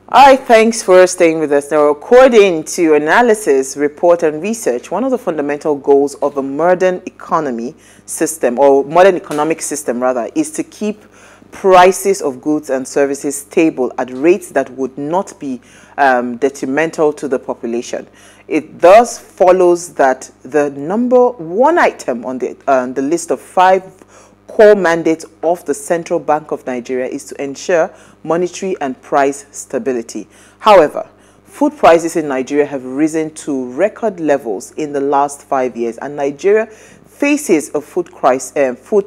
Hi, thanks for staying with us. Now, according to analysis, report, and research, one of the fundamental goals of a modern economy system, or modern economic system rather, is to keep prices of goods and services stable at rates that would not be detrimental to the population. It thus follows that the number one item on the list of 5 core mandate of the Central Bank of Nigeria is to ensure monetary and price stability. However, food prices in Nigeria have risen to record levels in the last 5 years, and Nigeria faces a food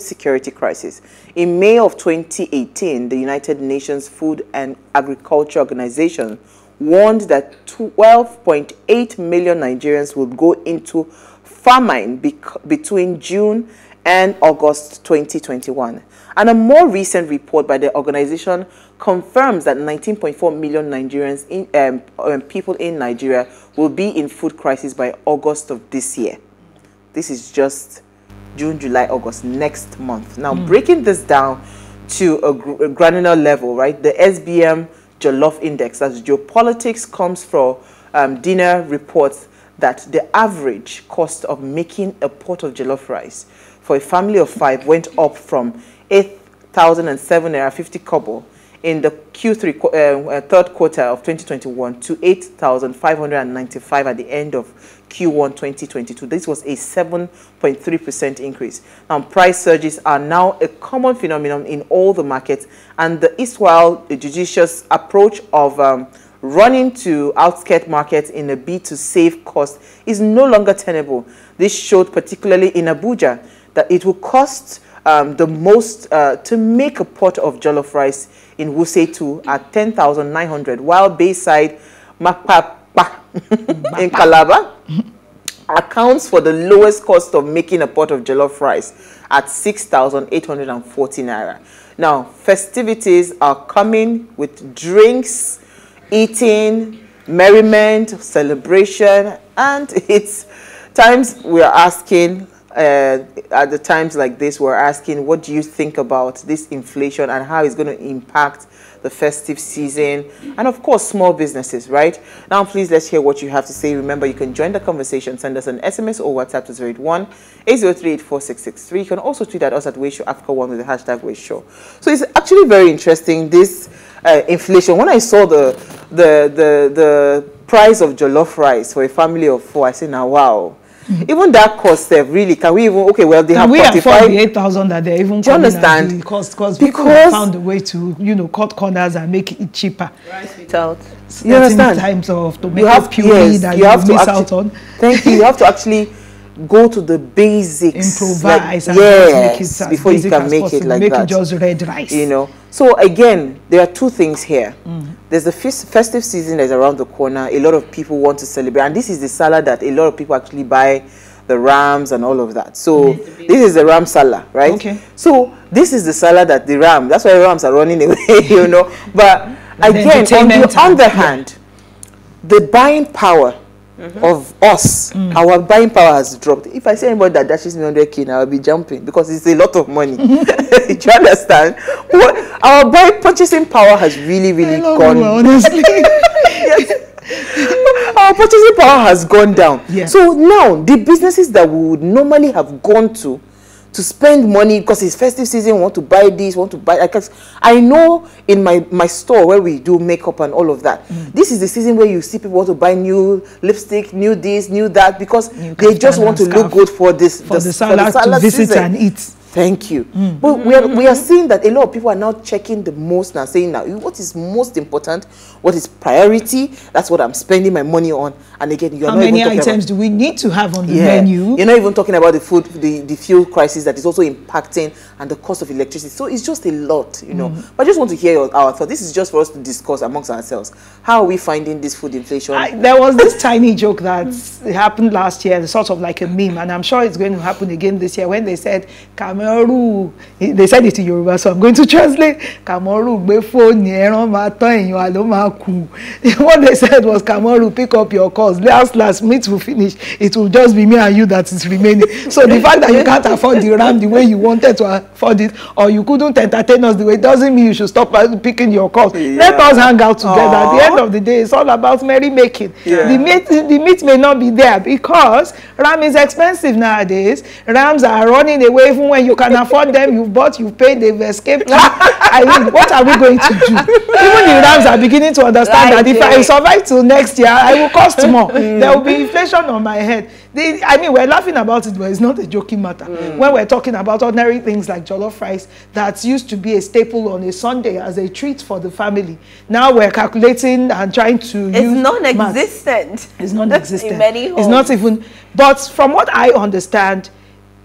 security crisis. In May of 2018, the United Nations Food and Agriculture Organization warned that 12.8 million Nigerians would go into famine between June and August 2021. And a more recent report by the organization confirms that 19.4 million Nigerians, people in Nigeria, will be in food crisis by August of this year. This is just June, July, August, next month. Now, breaking this down to a granular level, right? The SBM Jollof Index, as geopolitics comes from dinner reports that the average cost of making a pot of jollof rice for a family of 5 went up from 8,007 naira 50 kobo in the third quarter of 2021 to 8,595 at the end of Q1 2022. This was a 7.3% increase. Now, price surges are now a common phenomenon in all the markets, and the erstwhile judicious approach of running to outskirt markets in a bid to save cost is no longer tenable. This showed particularly in Abuja that it will cost the most to make a pot of jollof rice in Wuse 2 at 10,900, while Bayside Makpapa in Calabar accounts for the lowest cost of making a pot of jollof rice at 6,840 naira. Now, festivities are coming with drinks, eating, merriment, celebration, and it's times we are asking, at the times like this, we're asking, what do you think about this inflation and how it's going to impact the festive season and, of course, small businesses, right? Now, please, let's hear what you have to say. Remember, you can join the conversation. Send us an SMS or WhatsApp to 081-803-84663. You can also tweet at us at WaveShowAfrica1 with the hashtag WaveShow. So it's actually very interesting, this inflation. When I saw the price of jollof rice for a family of 4, I said, now, wow. Even that cost, really, can we even, okay, well, they have 45. Can we afford the 8,000 that they're even do you understand? Because people have found a way to, cut corners and make it cheaper. Rice without. You understand? Times of tomato puree that you have to miss out on. Thank you. You have to actually go to the basics. Improvise and make it before you can make it like that. Make it just red rice. So again, there are 2 things here. There's the festive season that's around the corner. A lot of people want to celebrate, and this is the salad that a lot of people actually buy, the rams and all of that. So this is the ram salad, right? Okay. So this is the salad that the ram. That's why rams are running away, But again, on the other hand, the buying power of us, our buying power has dropped. If I say anybody that dashes me 100k, I'll be jumping because it's a lot of money. Do you understand? Our purchasing power has really gone. Honestly, yes. Our purchasing power has gone down. Yeah. So now the businesses that we would normally have gone to spend money because it's festive season, want to buy this, want to buy. I know in my store where we do makeup and all of that, this is the season where you see people want to buy new lipstick, new this, new that, because they just want to look good for this for the salad to visit season. And eat. Thank you. But we are seeing that a lot of people are now checking the most and saying now, what is most important, what is priority, that's what I'm spending my money on. And again, you're how many items do we need to have on the menu? You're not even talking about the food, the fuel crisis that is also impacting, and the cost of electricity. So it's just a lot, But I just want to hear our thoughts. This is just for us to discuss amongst ourselves. How are we finding this food inflation? There was this tiny joke that it happened last year, sort of like a meme, and I'm sure it's going to happen again this year, when they said, Cameroon, they said it in Yoruba, so I'm going to translate, Cameroon, what they said was, Cameroon, pick up your calls, last meet will finish, it will just be me and you that is remaining. So the fact that you can't afford the RAM the way you wanted to afford it, or you couldn't entertain us the way, doesn't mean you should stop picking your calls. Let us hang out together. At the end of the day, it's all about merrymaking. The meat may not be there because RAM is expensive nowadays. Rams are running away even when you can afford them. You've bought, you've paid, they've escaped. I mean, what are we going to do? Even the Rams are beginning to understand that if I survive till next year, I will cost more. There will be inflation on my head. I mean, we're laughing about it, but it's not a joking matter. When we're talking about ordinary things like jollof rice that used to be a staple on a Sunday as a treat for the family, now we're calculating and trying to use non-existent. It's non-existent. In many homes. It's not even. But from what I understand,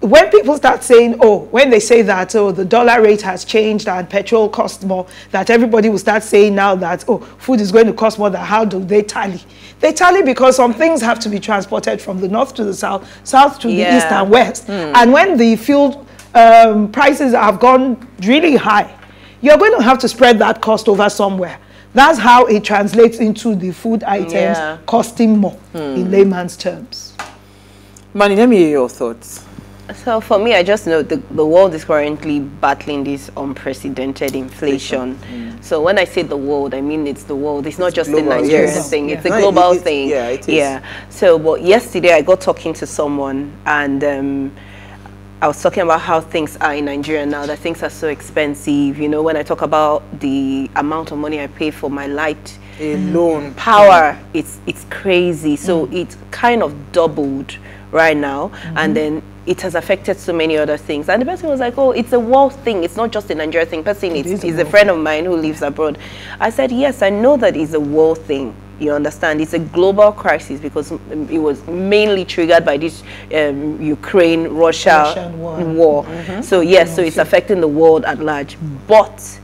when people start saying, when they say that, the dollar rate has changed and petrol costs more, that everybody will start saying now that, food is going to cost more, that how do they tally? They tally because some things have to be transported from the north to the south, south to the east and west. And when the fuel prices have gone really high, you're going to have to spread that cost over somewhere. That's how it translates into the food items costing more in layman's terms. Manny, let me hear your thoughts. So for me, I just know the world is currently battling this unprecedented inflation. So when I say the world, I mean it's the world. It's not just a Nigerian thing. It's a global thing. Yeah, it is. Yeah. So, but yesterday I got talking to someone, and I was talking about how things are in Nigeria now, that things are so expensive. You know, when I talk about the amount of money I pay for my light alone power, it's crazy. So it kind of doubled right now, and then it has affected so many other things. And the person was like, it's a world thing. It's not just a Nigeria thing. Person, he's a friend of mine who lives abroad. I said, yes, I know that it's a world thing. You understand? It's a global crisis because it was mainly triggered by this Ukraine-Russia war. So yes, so it's affecting the world at large. But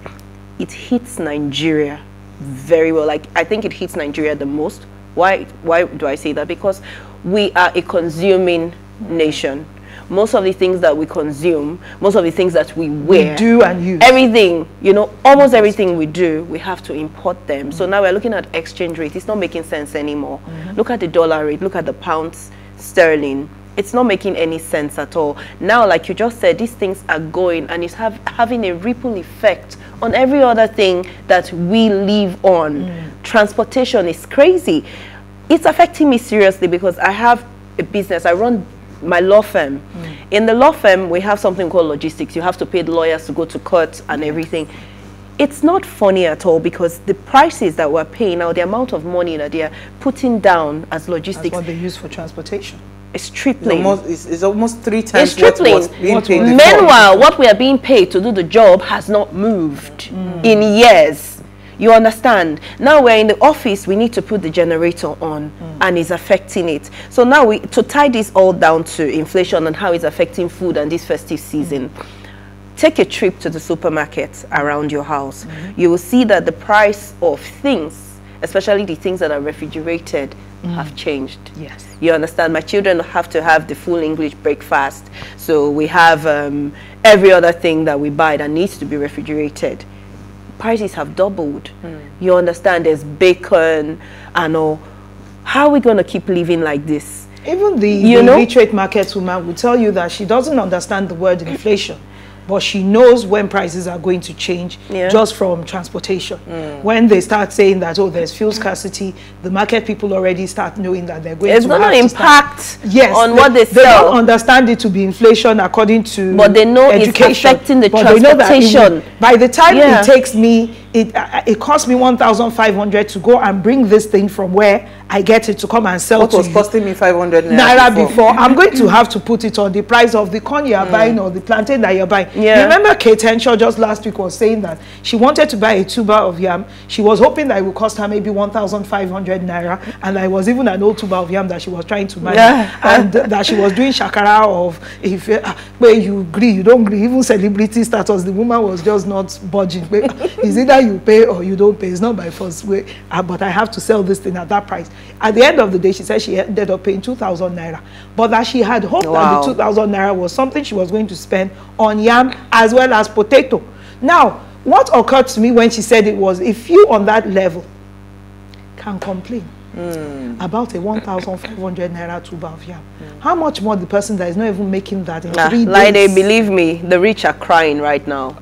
it hits Nigeria very well. Like, I think it hits Nigeria the most. Why do I say that? Because we are a consuming nation. Most of the things that we consume, most of the things that we wear, we do and use, everything, you know, almost everything we do, we have to import them. So now we're looking at exchange rate. It's not making sense anymore. Look at the dollar rate, look at the pounds sterling. It's not making any sense at all. Now, like you just said, these things are going, and it's having a ripple effect on every other thing that we live on. Transportation is crazy. It's affecting me seriously because I have a business. I run my law firm. In the law firm, we have something called logistics. You have to pay the lawyers to go to court and everything. It's not funny at all because the prices that we're paying now, the amount of money that they're putting down as logistics. That's what they use for transportation. It's tripling. It's almost 3 times it's tripling. what's being paid. Meanwhile, what we are being paid to do the job has not moved in years. You understand? Now we're in the office, we need to put the generator on, and it's affecting it. So now to tie this all down to inflation and how it's affecting food and this festive season, take a trip to the supermarket around your house. You will see that the price of things, especially the things that are refrigerated, have changed. Yes. You understand? My children have to have the full English breakfast. So we have every other thing that we buy that needs to be refrigerated. Prices have doubled. You understand? There's bacon and all. How are we going to keep living like this? Even the illiterate market woman will tell you that she doesn't understand the word inflation, but she knows when prices are going to change just from transportation. When they start saying that, there's fuel scarcity, the market people already start knowing that they're going to have to impact on what they sell. They don't understand it to be inflation according to but they know education. It's affecting the but transportation. They know that by the time it takes me, it costs me 1,500 to go and bring this thing from where I get it to come and sell what to was you. Costing me 500 naira before. I'm going to have to put it on the price of the corn you're buying or the plantain that you're buying. Remember Kate Henshaw just last week was saying that she wanted to buy a tuber of yam. She was hoping that it would cost her maybe 1,500 naira, and there was even an old tuber of yam that she was trying to buy, and that she was doing shakara of if where you agree, you don't agree. Even celebrity status, the woman was just not budging. Is either Either you pay or you don't pay. It's not by force. But I have to sell this thing at that price. At the end of the day, she said she ended up paying 2,000 naira. But that she had hoped that the 2,000 naira was something she was going to spend on yam as well as potato. Now, what occurred to me when she said it was, if you on that level can complain about a 1,500 naira tuber of yam, how much more the person that is not even making that in 3 days? Like, they believe me, the rich are crying right now.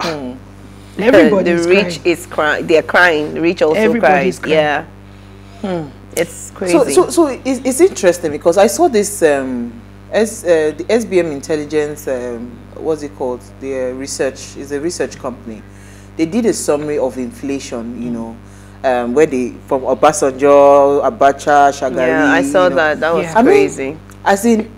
Everybody the rich is crying. They're crying. The rich also cries. Yeah. It's crazy. So it's interesting because I saw this the SBM Intelligence, what's it called? The research is a research company. They did a summary of inflation, you know, where they from Obasanjo, Abacha, Shagari. Yeah, I saw that. That was crazy. I mean, as in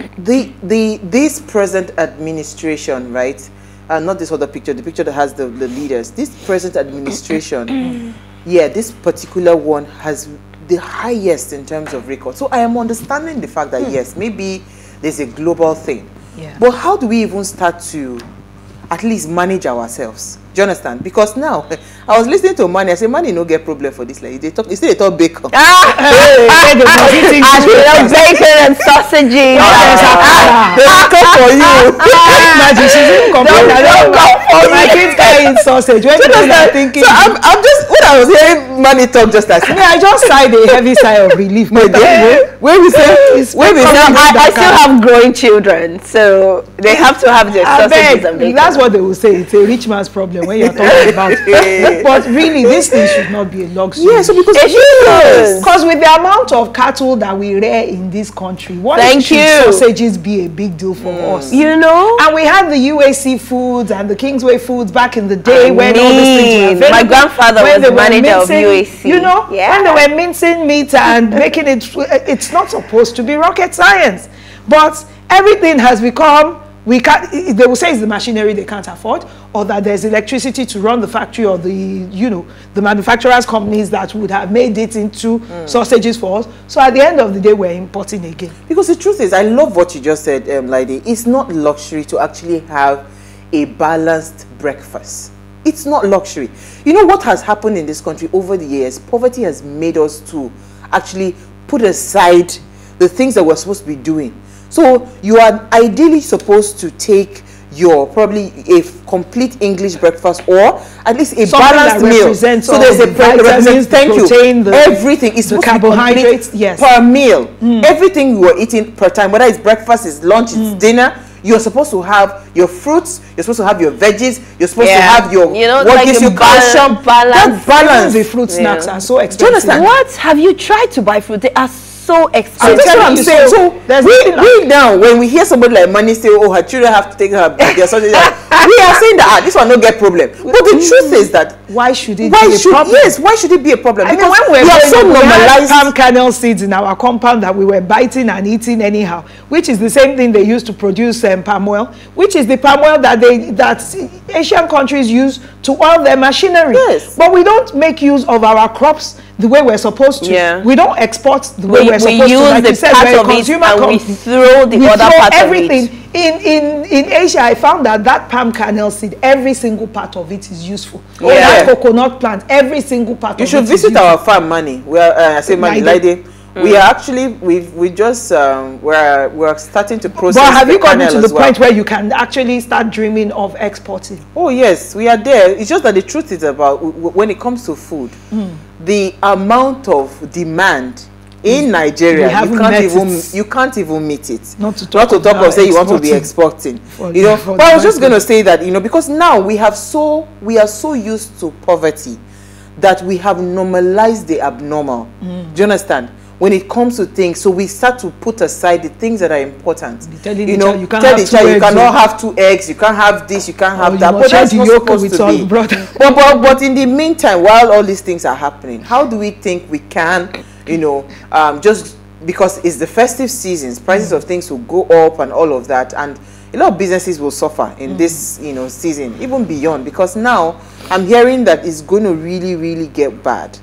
this present administration, right? Not this other picture, the picture that has the leaders. This present administration, yeah, this particular one has the highest in terms of record. So I am understanding the fact that yes, maybe there's a global thing. Yeah. But how do we even start to at least manage ourselves? Do you understand? Because now I was listening to Manny. I said, Manny, no get problem for this. Like they talk, they talk bacon. Bacon and sausages. They talk for you. Imagine she's even complaining. My kids can eat sausage. When I'm thinking, so I'm just when I was hearing Manny talk just as I just sighed a heavy sigh of relief. No, when we say I still have growing children, so they have to have their sausages and bacon. That's what they will say. It's a rich man's problem when you're talking about it. But really, this thing should not be a luxury. Yeah, so because with the amount of cattle that we rear in this country, why should sausages be a big deal for us? You know? And we had the UAC foods and the Kingsway foods back in the day when all these things were available. My grandfather was the manager of UAC. You know, when they were mincing meat and making it, it's not supposed to be rocket science. But everything has become, they will say it's the machinery they can't afford, or that there's electricity to run the factory, or the manufacturers companies that would have made it into sausages for us. So at the end of the day, we're importing again. Because the truth is, I love what you just said, Lady. It's not luxury to actually have a balanced breakfast. It's not luxury. You know what has happened in this country over the years? Poverty has made us to actually put aside the things that we're supposed to be doing. So you are ideally supposed to take your probably a complete English breakfast, or at least a balanced meal. So there's a vitamins, thank protein, you. Everything is supposed carbohydrates, to be per meal. Everything you are eating per time, whether it's breakfast, it's lunch, it's dinner. You're supposed to have your fruits. You're supposed to have your veggies. You're supposed to have your what gives you calcium. Balance. The fruit snacks are so expensive. Do you understand? What have you tried to buy fruit? They are so expensive. That's what I'm saying. So we now, when we hear somebody like Manny say, "Oh, her children have to take her their sausage," we are saying that this one no get problem. But the truth is that why should it be a problem? Yes, why should it be a problem? I mean, when we have so normalized palm kernel seeds in our compound that we were biting and eating anyhow, which is the same thing they use to produce palm oil, which is the palm oil that Asian countries use to oil their machinery. Yes. But we don't make use of our crops the way we're supposed to. Yeah. We don't export the way we're supposed to. Like you said, we're a consumer company. We throw the other part everything. Of it. In Asia, I found that palm kernel seed, every single part of it is useful. Yeah. Or that coconut plant, every single part of it is useful. You should visit our farm, Manny. We are, I say Manny, Lady. We are actually, we're starting to process. But have you gotten to the point where you can actually start dreaming of exporting? Oh yes, we are there. It's just that the truth is about when it comes to food, the amount of demand in Nigeria, you can't even meet it. Not to talk of say you want to be exporting. But I was just going to say that, because now we are so used to poverty that we have normalized the abnormal. Do you understand? When it comes to things, so we start to put aside the things that are important. You cannot have 2 eggs, you can't have this, you can't have that. But that's not supposed to be. But in the meantime, while all these things are happening, how do we think we can, just because it's the festive seasons, prices of things will go up and all of that, and a lot of businesses will suffer in this, season, even beyond, because now I'm hearing that it's going to really, really get bad,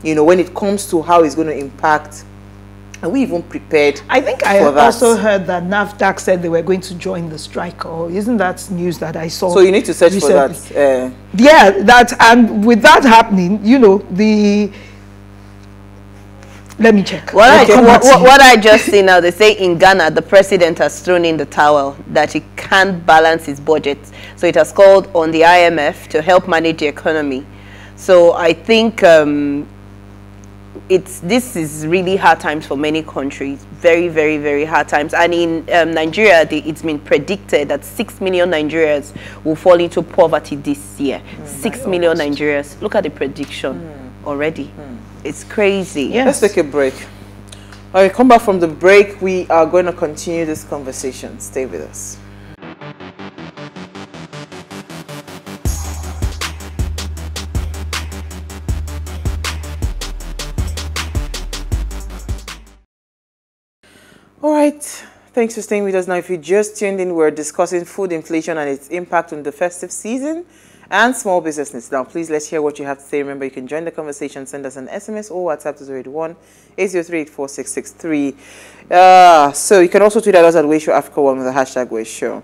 when it comes to how it's going to impact Are we even prepared? I think I for that? also heard that NAFDAC said they were going to join the strike, or isn't that news that I saw? So you need to search recently for that. Yeah, that, and with that happening, you know, let me check. What I just see now, they say in Ghana, the president has thrown in the towel that he can't balance his budget. So it has called on the IMF to help manage the economy. So I think this is really hard times for many countries. Very, very, very hard times. And in Nigeria, it's been predicted that 6 million Nigerians will fall into poverty this year. 6 million Nigerians. Look at the prediction already. It's crazy. Yes. Let's take a break. All right, come back from the break. We are going to continue this conversation. Stay with us. All right. Thanks for staying with us. Now, if you just tuned in, we're discussing food inflation and its impact on the festive season and small businesses. Now, please, let's hear what you have to say. Remember, you can join the conversation. Send us an SMS or WhatsApp to 081-803-84663. So you can also tweet at us at WayShowAfrica1 with the hashtag WayShow.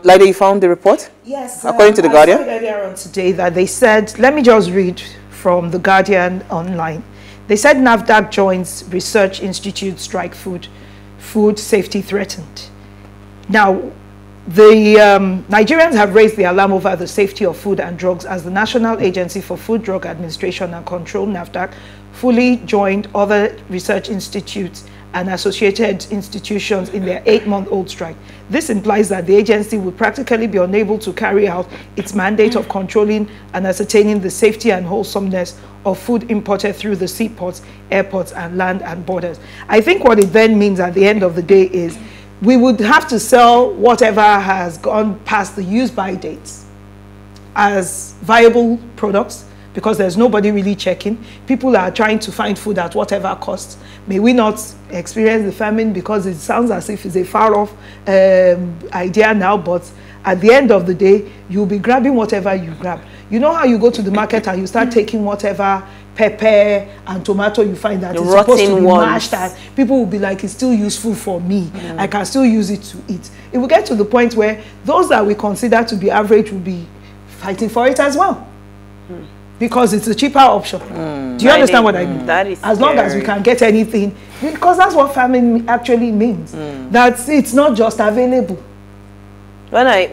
Lydia, you found the report? Yes. According to The Guardian? I saw earlier on today that they said, let me just read from The Guardian online. They said NAFDAC joins Research Institute strike food safety threatened. Now, the Nigerians have raised the alarm over the safety of food and drugs as the National Agency for Food, Drug Administration and Control, NAFDAC, fully joined other research institutes and associated institutions in their 8-month-old strike. This implies that the agency will practically be unable to carry out its mandate of controlling and ascertaining the safety and wholesomeness of food imported through the seaports, airports, and land and borders. I think what it then means at the end of the day is we would have to sell whatever has gone past the use-by dates as viable products, because there's nobody really checking. People are trying to find food at whatever cost. May we not experience the famine, because it sounds as if it's a far-off idea now, but at the end of the day, you'll be grabbing whatever you grab. You know how you go to the market and you start taking whatever pepper and tomato you find that is supposed to be mashed, and people will be like, it's still useful for me. I can still use it to eat. It will get to the point where those that we consider to be average will be fighting for it as well. Because it's a cheaper option. Do you understand what I mean? That is as long as we can get anything, because that's what famine actually means. That it's not just available. When I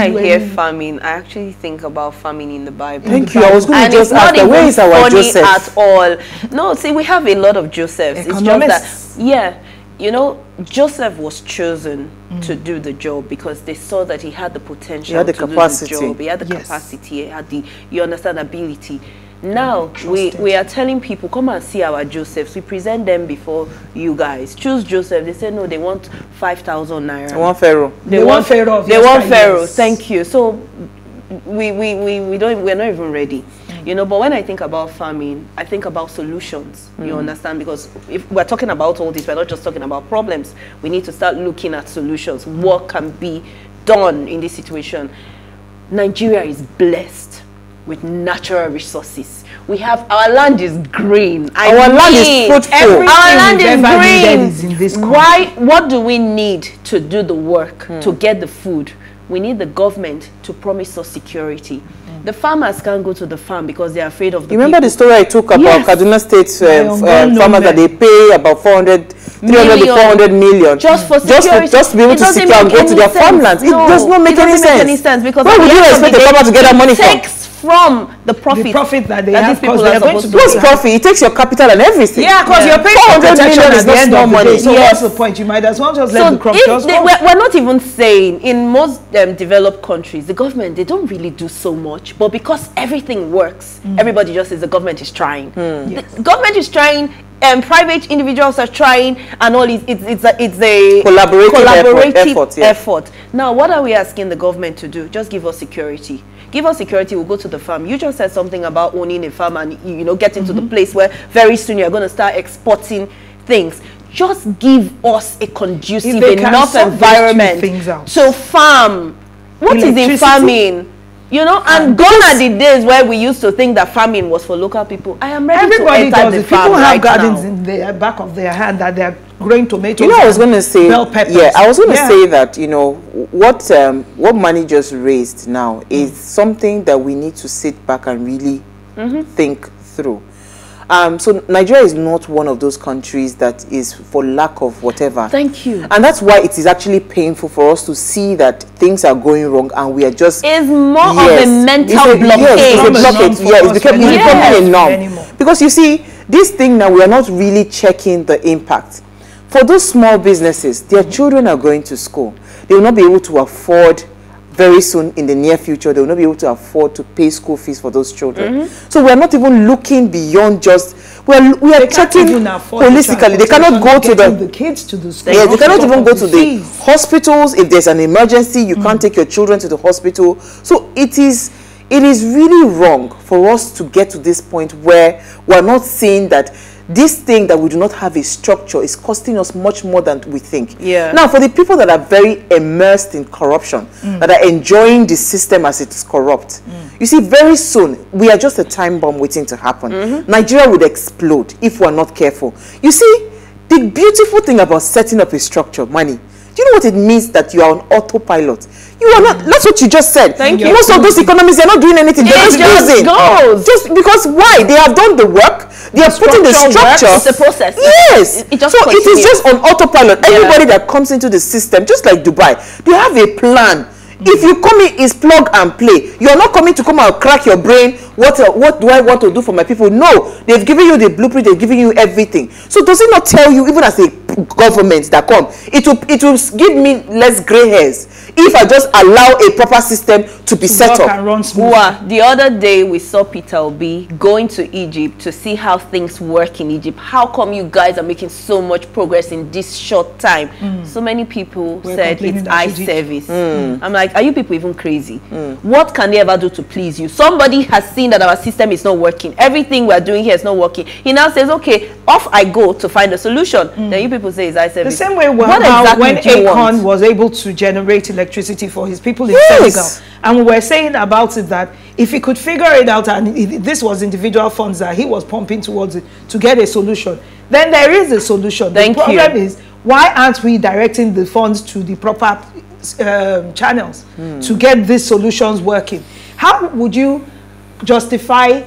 hear famine, I actually think about famine in the Bible. Thank you. I was going to just ask, where is our Joseph? At all. No, see, we have a lot of Josephs. Economists. It's just that, yeah, you know, Joseph was chosen to do the job because they saw that he had the potential to do the job. He had the capacity, he had the, you understand, ability. Now, we are telling people, come and see our Josephs. We present them before you guys. Choose Joseph. They say, no, they want 5,000 naira. They want Pharaoh. They want Pharaoh. They want Pharaoh. Thank you. So, we're not even ready. You know, but when I think about farming, I think about solutions. You understand? Because if we're talking about all this, we're not just talking about problems. We need to start looking at solutions. What can be done in this situation? Nigeria is blessed with natural resources. We have, our land is green. Our land is fruitful. Our land is green. Is in this country. Why? What do we need to do the work to get the food? We need the government to promise us security. The farmers can't go to the farm because they're afraid of the remember the story I took about Kaduna State farmers that they pay about 300 to 400 million just for security. Just to be able to secure and go to their farmlands. It does not make any sense. Because why would you expect the farmer to get that money from? From the profit that they have, because they are going to plus profit, it takes your capital and everything. Yeah, because you're paying 400 million is not small money. So what's the point? You might as well just let the crop just go. We're not even saying in most developed countries, the government, they don't really do so much, but because everything works, everybody just says the government is trying. The government is trying. Private individuals are trying, and all it's a collaborative effort. Now, what are we asking the government to do? Just give us security. Give us security, we'll go to the farm. You just said something about owning a farm and, you know, getting to the place where very soon you're going to start exporting things. Just give us a conducive enough environment to farm. What is in farming? You know, and gone are the days where we used to think that farming was for local people. I am ready Everybody to enter does the it. farm People have right gardens now. in the back of their hand that they're growing tomatoes. You know, I was going to say, bell peppers. yeah, I was going to say that, you know, what money just raised now is something that we need to sit back and really think through. So Nigeria is not one of those countries that is for lack of whatever. Thank you. And that's why it is actually painful for us to see that things are going wrong and we are just... It's more of a mental blockade. Yes, it's a blockade. Yeah, it's becoming a norm. Anymore. Because you see, this thing now, we are not really checking the impact. For those small businesses, their children are going to school. They will not be able to afford very soon in the near future, they will not be able to afford to pay school fees for those children. So we are not even looking beyond just, we are checking holistically. They cannot go to the kids to the school. Yes, they cannot even go to the hospitals. If there's an emergency, you can't take your children to the hospital. So it is really wrong for us to get to this point where we're not seeing that this thing that we do not have a structure is costing us much more than we think. Yeah. Now, for the people that are very immersed in corruption, that are enjoying the system as it is corrupt, you see, very soon, we are just a time bomb waiting to happen. Nigeria would explode if we're not careful. You see, the beautiful thing about setting up a structure, money, do you know what it means that you are on autopilot? You are not, that's what you just said. Thank you. Most of those economies, they're not doing anything. They're just using. Just because, why? They have done the work. They are putting the structure. It's the process. Yes. It just so continues. it is just on autopilot. Everybody that comes into the system, just like Dubai, they have a plan. If you come in, is plug and play. You are not coming to come and crack your brain. What do I want to do for my people? No, they've given you the blueprint. They've given you everything. So does it not tell you, even as a government that come, it will give me less gray hairs if I just allow a proper system to be set up. And run smoothly. The other day we saw Peter Obi going to Egypt to see how things work in Egypt. How come you guys are making so much progress in this short time? So many people said it's eye service. I'm like, are you people even crazy? What can they ever do to please you? Somebody has seen that our system is not working. Everything we're doing here is not working. He now says, okay, off I go to find a solution. Then you people say it's eye service. The same way when Akon was able to generate electricity for his people in Senegal. And we were saying about it that if he could figure it out, and this was individual funds that he was pumping towards it to get a solution, then there is a solution. The problem is, why aren't we directing the funds to the proper channels to get these solutions working? How would you justify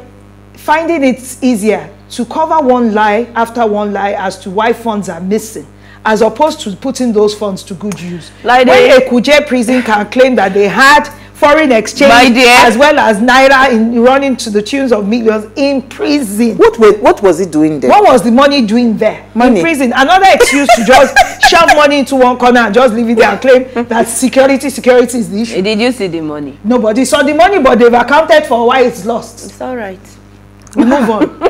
finding it easier to cover one lie after one lie as to why funds are missing, as opposed to putting those funds to good use? Like when a Kuje prison can claim that they had foreign exchange as well as naira running to the tunes of millions in prison. What was it doing there? What was the money doing there? In prison. Another excuse to just shove money into one corner and just leave it there and claim that security is the issue. Did you see the money? Nobody saw the money, but they've accounted for why it's lost. It's all right. We move on.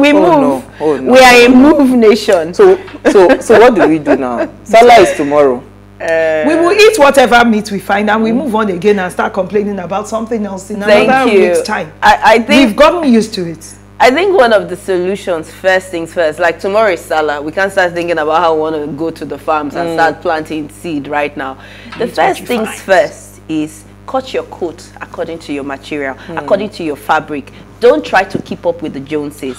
We move. No. We are a move nation. So what do we do now? Salah is tomorrow. We will eat whatever meat we find and we move on again and start complaining about something else in another week's time. I think we've gotten used to it. I think one of the solutions, first things first, like tomorrow is Salah, we can't start thinking about how we want to go to the farms and start planting seed right now. The first things first is cut your coat according to your material, according to your fabric. Don't try to keep up with the Joneses.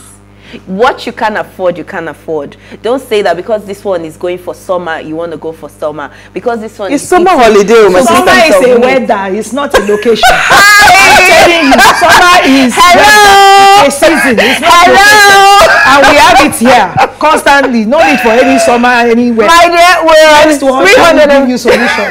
What you can afford, you can afford. Don't say that because this one is going for summer, you want to go for summer. Because this one is summer holiday. Summer is a weather, it's not a location. I'm telling you, summer is a season. It's not a location. And we have it here constantly. No need for any summer anywhere. My dear, we're next one, 300 give you solution.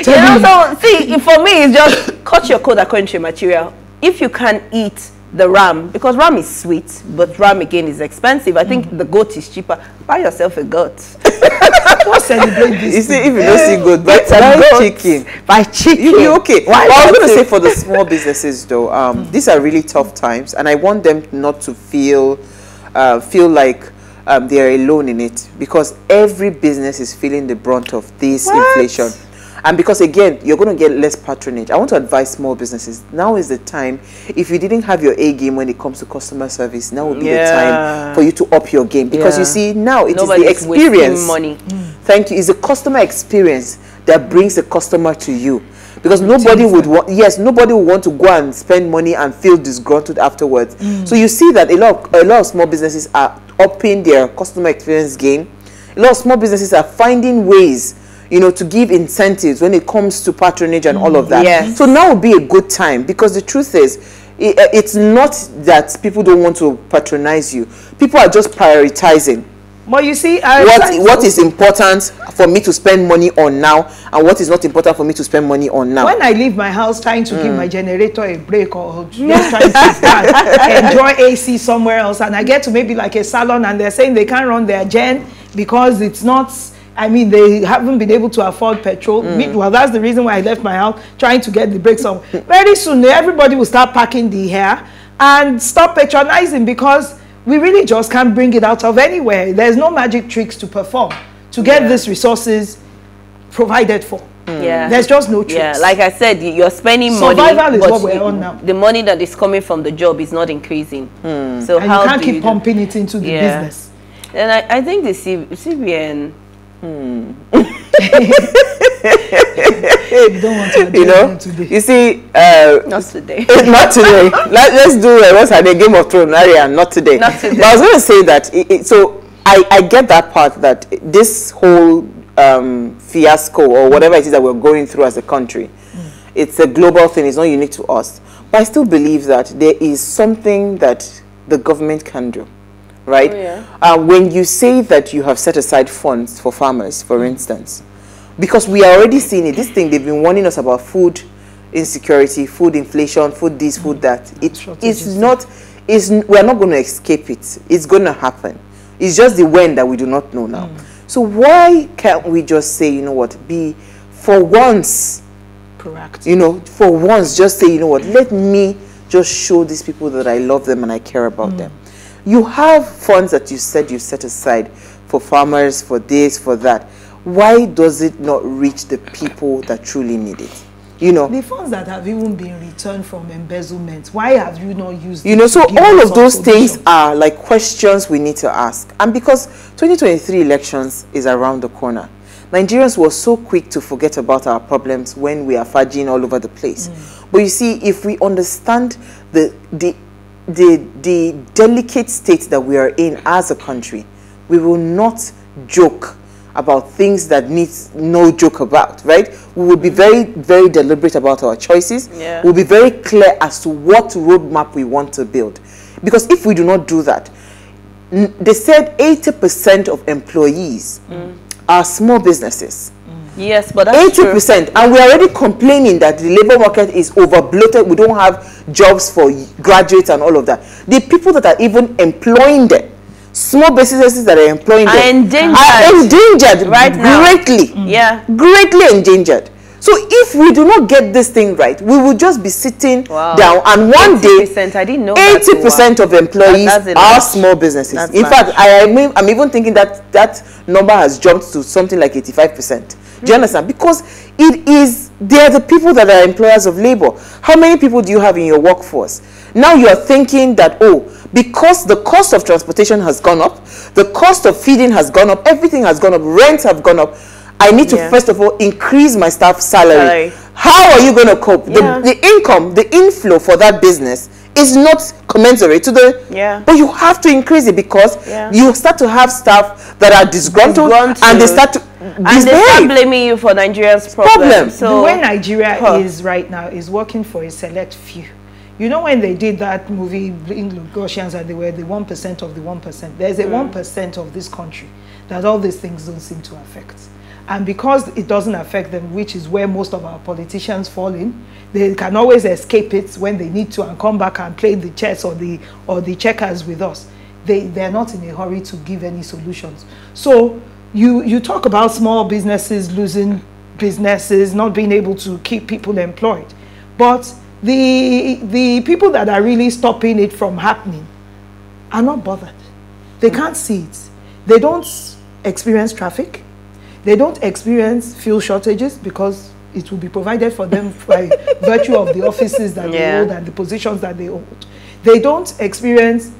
So see, for me, it's just cut your coat according to your material. If you can eat the ram, because ram is sweet, but ram again is expensive. I think the goat is cheaper. Buy yourself a goat. Don't celebrate this. You see, if you don't see goat, buy chicken. Buy chicken. You okay? Well, I was going to say for the small businesses though, these are really tough times, and I want them not to feel like they are alone in it, because every business is feeling the brunt of this inflation. And because, again, you're going to get less patronage. I want to advise small businesses. Now is the time. If you didn't have your A game when it comes to customer service, now would be the time for you to up your game. Because you see, now it is the experience. Money. Thank you. It's the customer experience that brings the customer to you. because nobody would want, nobody would want to go and spend money and feel disgruntled afterwards. So you see that a lot of small businesses are upping their customer experience game. A lot of small businesses are finding ways, you know, to give incentives when it comes to patronage and all of that. Yes. So now would be a good time, because the truth is, it's not that people don't want to patronize you. People are just prioritizing. But you see, what is important for me to spend money on now, and what is not important for me to spend money on now. When I leave my house trying to give my generator a break, or just trying to enjoy AC somewhere else, and I get to maybe like a salon and they're saying they can't run their gen because it's not, I mean, they haven't been able to afford petrol. Well, that's the reason why I left my house trying to get the brakes on. Very soon, everybody will start packing the hair and stop patronizing, because we really just can't bring it out of anywhere. There's no magic tricks to perform to get these resources provided for. Yeah, there's just no tricks. Yeah, like I said, you're spending Survival money, is but what we're on now. The money that is coming from the job is not increasing. So and how you can't do keep pumping it into the business. And I think the CBN. You don't want to, you know, today. you see, Not today. not today. Let's do what's her name, Game of Thrones, Arya, not today. Not today. But I was going to say that, so I get that part, that this whole fiasco, or whatever it is that we're going through as a country, it's a global thing, it's not unique to us. But I still believe that there is something that the government can do, right? Oh, yeah. When you say that you have set aside funds for farmers, for instance, because we are already seeing it, this thing, they've been warning us about food insecurity, food inflation, food this, food that. We're not going to escape it. It's going to happen. It's just the when that we do not know now. So why can't we just say, you know what, be for once proactive? You know, for once, just say, you know what, let me just show these people that I love them and I care about them. You have funds that you said you set aside for farmers, for this, for that. Why does it not reach the people that truly need it? You know, the funds that have even been returned from embezzlement, why have you not used? You know, so all of those things are like questions we need to ask. And because 2023 elections is around the corner, Nigerians were so quick to forget about our problems when we are fudging all over the place. But you see, if we understand the delicate state that we are in as a country, we will not joke about things that needs no joke about, right? We will be very, very deliberate about our choices. We'll be very clear as to what roadmap we want to build. Because if we do not do that, they said 80% of employees are small businesses. Yes, but that's 80%. True. And we're already complaining that the labor market is over-bloated. We don't have jobs for graduates and all of that. The people that are even employing them, small businesses that are employing them, are endangered right now. Greatly. Greatly endangered. So if we do not get this thing right, we will just be sitting down, and one day, 80% of employees are small businesses. In fact, I'm even thinking that that number has jumped to something like 85%. Do you understand? Because they are the people that are employers of labor. How many people do you have in your workforce? Now you are thinking that, oh, because the cost of transportation has gone up, the cost of feeding has gone up, everything has gone up, rents have gone up, I need to first of all increase my staff salary. How are you going to cope? The income, the inflow for that business is not commensurate to the but you have to increase it, because you start to have staff that are disgruntled and they start to and they start blaming you for Nigeria's problems. So the way Nigeria is right now is working for a select few. You know, when they did that movie in Lagosians and they were the 1% of the 1%, there's a 1% of this country that all these things don't seem to affect. And because it doesn't affect them, which is where most of our politicians fall in, they can always escape it when they need to and come back and play the chess or the checkers with us. They're not in a hurry to give any solutions. So you talk about small businesses losing businesses, not being able to keep people employed. But the people that are really stopping it from happening are not bothered. They can't see it. They don't experience traffic. They don't experience fuel shortages because it will be provided for them by virtue of the offices that they hold and the positions that they hold. They don't experience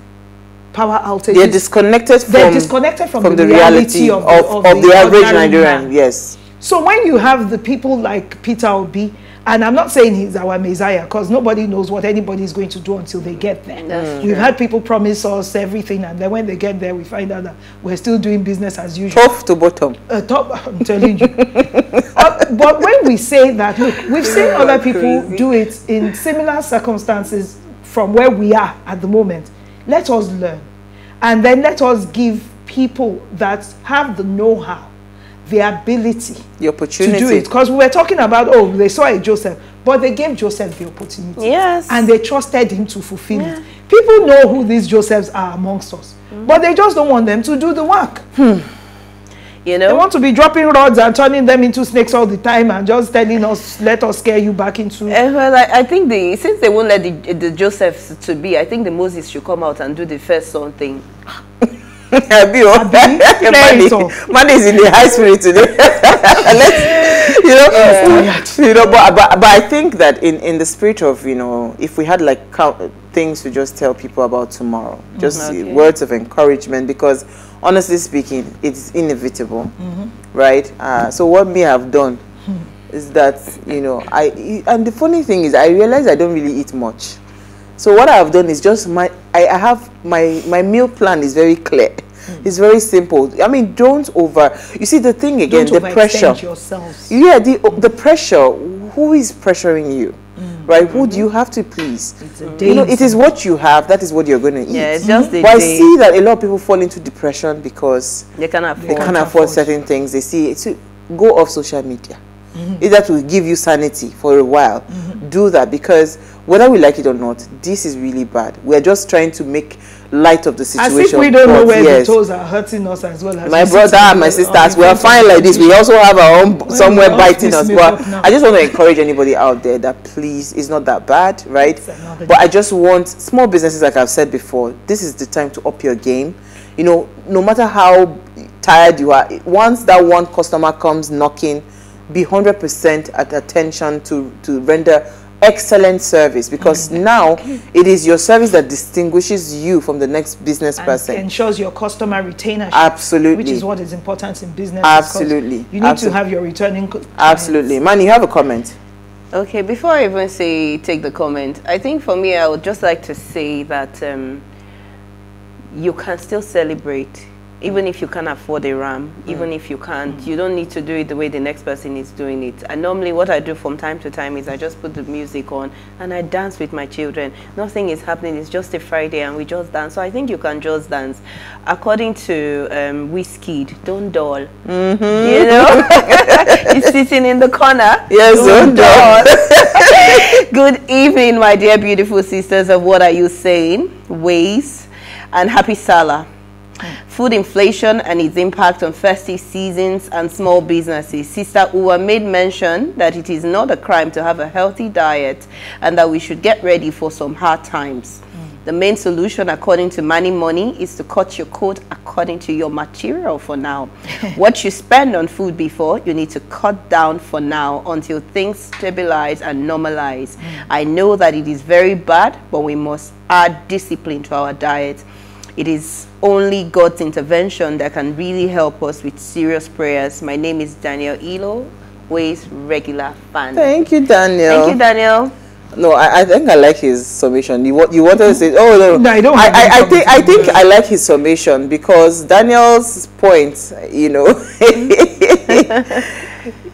power outages. They're disconnected from the reality of the average Nigerian. Yes. So when you have the people like Peter Obi And I'm not saying he's our Messiah, because nobody knows what anybody is going to do until they get there. We've had people promise us everything, and then when they get there, we find out that we're still doing business as usual. Top to bottom. Top, I'm telling you. But when we say that, look, we've seen other people do it in similar circumstances from where we are at the moment. Let us learn. And then let us give people that have the know-how, the ability, the opportunity to do it. Because we were talking about, oh, they saw a Joseph, but they gave Joseph the opportunity. Yes. And they trusted him to fulfill it. People know who these Josephs are amongst us, but they just don't want them to do the work. You know, they want to be dropping rods and turning them into snakes all the time and just telling us, let us scare you back into. Well, I think since they won't let the Josephs to be, I think the Moses should come out and do the first son thing. Money is in the high spirit today. But I think that in the spirit of, if we had like things to just tell people about tomorrow, just words of encouragement, because honestly speaking, it's inevitable, right? So what me have done is that, and the funny thing is, I realize I don't really eat much. So what I have done is just I have my meal plan is very clear. It's very simple. I mean, don't you see the thing again, the pressure. Yourselves. Yeah, the pressure. Who is pressuring you? Right? Who do you have to please? It is what you have, that is what you're going to eat. Yeah, it's just But I see that a lot of people fall into depression because they can't afford certain things. They see it. So go off social media. That will give you sanity for a while. Do that, because whether we like it or not, this is really bad. We're just trying to make light of the situation. As if we don't know where the toes are hurting us as well. As my brother and my sisters, we are fine like this. We also have our own somewhere biting us. But I just want to encourage anybody out there that please, it's not that bad, right? But I just want small businesses, like I've said before, this is the time to up your game. No matter how tired you are, once that one customer comes knocking, be 100% at attention to render excellent service, because now it is your service that distinguishes you from the next business person. Ensures your customer retainership. Absolutely. Which is what is important in business. Absolutely. You need to have your returning clients. Absolutely. Man, you have a comment? Okay, before I even take the comment, I think for me, I would just like to say that you can still celebrate. Even if you can't afford a ram, even if you can't, you don't need to do it the way the next person is doing it. And normally what I do from time to time is I just put the music on and I dance with my children. Nothing is happening, it's just a Friday and we just dance. So I think you can just dance. According to Wizkid, don't dull. He's sitting in the corner. Yes, don't dull. Good evening, my dear beautiful sisters of What Are You Saying? Ways, and happy Salah. Food inflation and its impact on festive seasons and small businesses. Sister Uwa made mention that it is not a crime to have a healthy diet and that we should get ready for some hard times. The main solution, according to Money, is to cut your coat according to your material for now. What you spend on food before, you need to cut down for now until things stabilize and normalize. I know that it is very bad, but we must add discipline to our diet. It is only God's intervention that can really help us with serious prayers. My name is Daniel Elo, Ways regular fan. Thank you, Daniel. Thank you, Daniel. No, I think I like his summation. You wanted to say, oh no, no, I don't. I think I like his summation, because Daniel's point,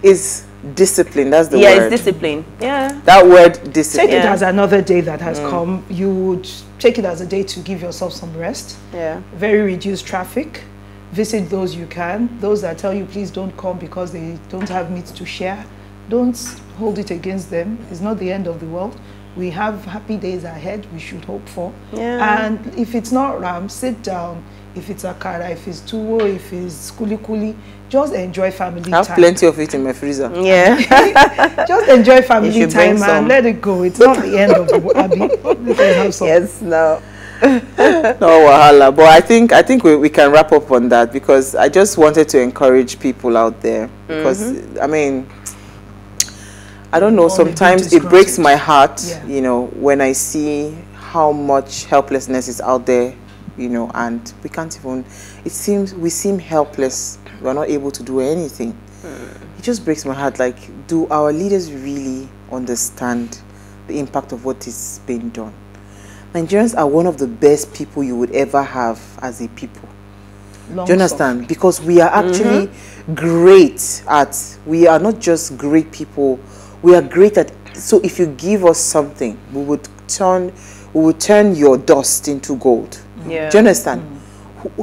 is discipline. That's the word. Yeah, it's discipline. Yeah. That word, discipline. Take it as another day that has come. You would take it as a day to give yourself some rest. Yeah. Very reduced traffic. Visit those you can. Those that tell you please don't come because they don't have meat to share, don't hold it against them. It's not the end of the world. We have happy days ahead we should hope for. Yeah. And if it's not ram, sit down. If it's akara, if it's tuwo, if it's kuli, just enjoy family time. I have plenty of it in my freezer. Yeah. Just enjoy family time and let it go. It's not the end of the world, Abby. Yes, no. No wahala. But I think we can wrap up on that, because I just wanted to encourage people out there, because I mean, I don't know, sometimes it breaks my heart, when I see how much helplessness is out there, and we can't even, we seem helpless. We're not able to do anything. It just breaks my heart. Like, do our leaders really understand the impact of what is being done. Nigerians are one of the best people you would ever have as a people. Do you understand? Because we are actually great at, we are not just great people, we are great at, so if you give us something, we would turn your dust into gold. Yeah. Do you understand?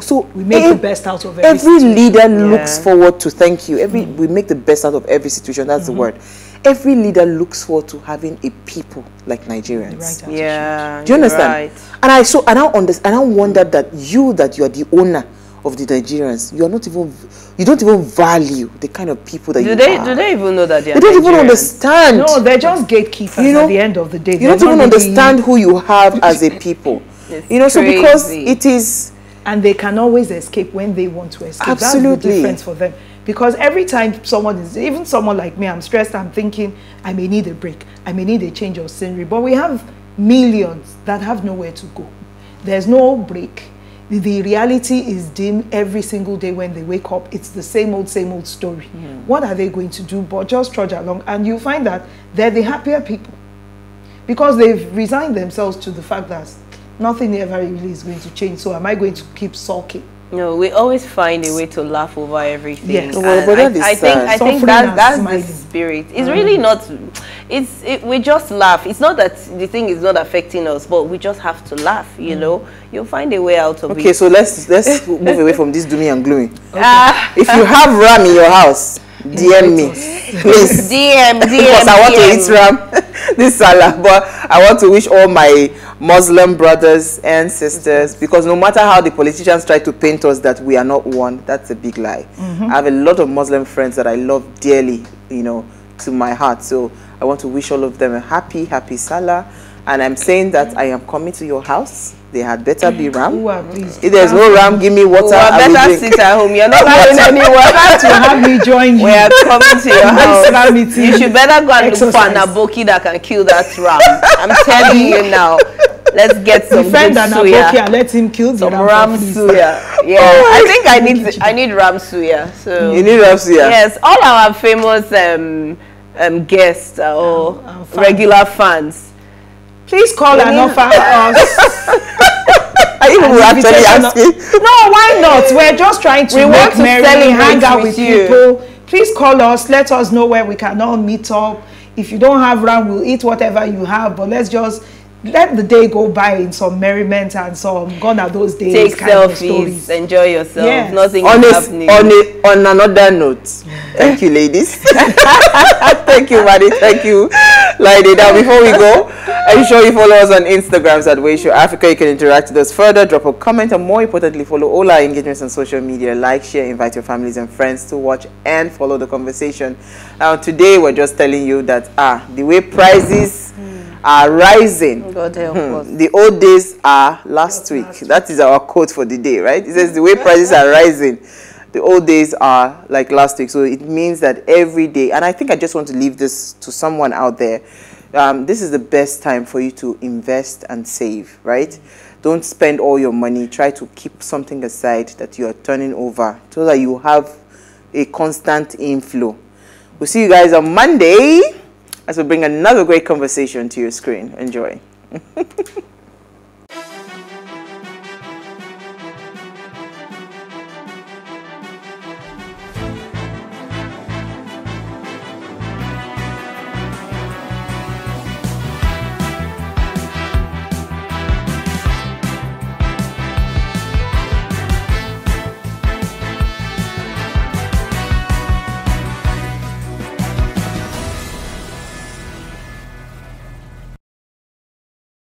So we make the best out of every leader looks forward to, thank you, we make the best out of every situation, that's the word. Every leader looks forward to having a people like Nigerians. Right, yeah. Do you understand? Right. And I wonder that you are the owner of the Nigerians, you don't even value the kind of people that you are. Do they even know that they are They don't even Nigerians? understand. No, they're just gatekeepers at the end of the day. You don't even understand who you have as a people. So because it is... And they can always escape when they want to escape. Absolutely. That's the difference for them. Because every time someone is, even someone like me, I'm stressed, I'm thinking, I may need a break. I may need a change of scenery. But we have millions that have nowhere to go. There's no break. The reality is dim every single day when they wake up. It's the same old story. What are they going to do but just trudge along? And you find that they're the happier people. Because they've resigned themselves to the fact that nothing ever really is going to change. So am I going to keep sulking? No, we always find a way to laugh over everything. Yes. Well, but I think that's the spirit. It's really not. We just laugh. It's not that the thing is not affecting us, but we just have to laugh. You know, you'll find a way out of it. Okay, so let's move away from this doomy and gloomy. Okay. If you have ram in your house, DM me, please. DM. Because I want to eat ram this Salah, but I want to wish all my Muslim brothers and sisters, because no matter how the politicians try to paint us that we are not one, that's a big lie. I have a lot of Muslim friends that I love dearly, to my heart. So I want to wish all of them a happy Salah. And I'm saying that I am coming to your house. They had better be ram. If there's no ram, give me water. I better sit at home. You're not going anywhere. To have me join you. We are coming to your house. You should better go and look for an aboki that can kill that ram. I'm telling you now. Let's get some friend and aboki and let him kill the ram suya. Yeah, I think I need ram suya. So you need ram suya. Yes, all our famous guests or regular fans, please call and offer us. Are you actually asking? No, why not? We're just trying to make merry, hang out with people. Please call us. Let us know where we can all meet up. If you don't have ram, we'll eat whatever you have. But let's just let the day go by in some merriment and some gone are those days. Take selfies, enjoy yourself. Yes. Nothing is happening. On another note, thank you, ladies. Thank you, Maddie. Thank you, Lady. Now, before we go, are you sure you follow us on Instagrams at PlusTvAfrica? You can interact with us further, drop a comment, and more importantly, follow all our engagements on social media. Like, share, invite your families and friends to watch and follow the conversation. Now, today we're just telling you that the way prices are rising. God help us. The old days are last week. That is our quote for the day, right? It says the way prices are rising, the old days are like last week. So it means that every day, and I think I just want to leave this to someone out there. This is the best time for you to invest and save, right? Don't spend all your money. Try to keep something aside that you are turning over so that you have a constant inflow. We'll see you guys on Monday as we bring another great conversation to your screen. Enjoy.